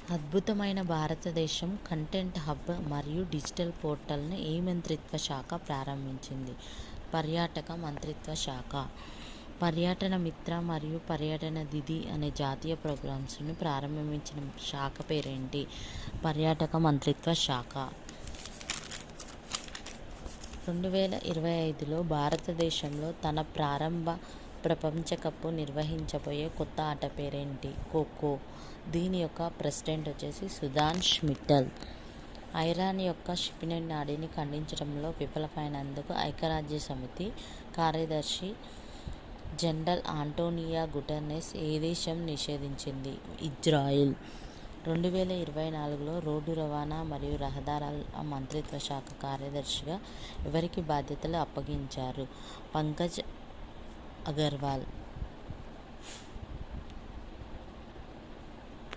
అద్భుతమైన భారతదేశం content hub మరియు డిజిటల్ పోర్టల్ను ఏ మంత్రిత్వ శాఖ ప్రారంభించింది? పర్యాటక మంత్రిత్వ శాఖ. పర్యటన మిత్ర మరియు పర్యటన దిది అనే జాతీయ ప్రోగ్రామ్స్ను ప్రారంభించిన శాఖ పేరేంటి? పర్యాటక మంత్రిత్వ శాఖ. 2025లో భారతదేశంలో తన ప్రారంభ ప్రపంచ కప్ నిర్వహించబోయే కొత్త ఆట పేరేంటి? ఖోఖో. దీని యొక్క ప్రెసిడెంట్ వచ్చేసి సుధాంష్ మిట్టల్. ఐరాన్ యొక్క షిప్మెంట్ నాడీని ఖండించడంలో విఫలమైనందుకు ఐక్యరాజ్యసమితి కార్యదర్శి జనరల్ ఆంటోనియో గుటెర్రెస్ ఏ దేశం నిషేధించింది? ఇజ్రాయెల్. 2024లో రోడ్డు రవాణా మరియు రహదారుల మంత్రిత్వ శాఖ కార్యదర్శిగా ఎవరికి బాధ్యతలు అప్పగించారు? పంకజ్ అగర్వాల్.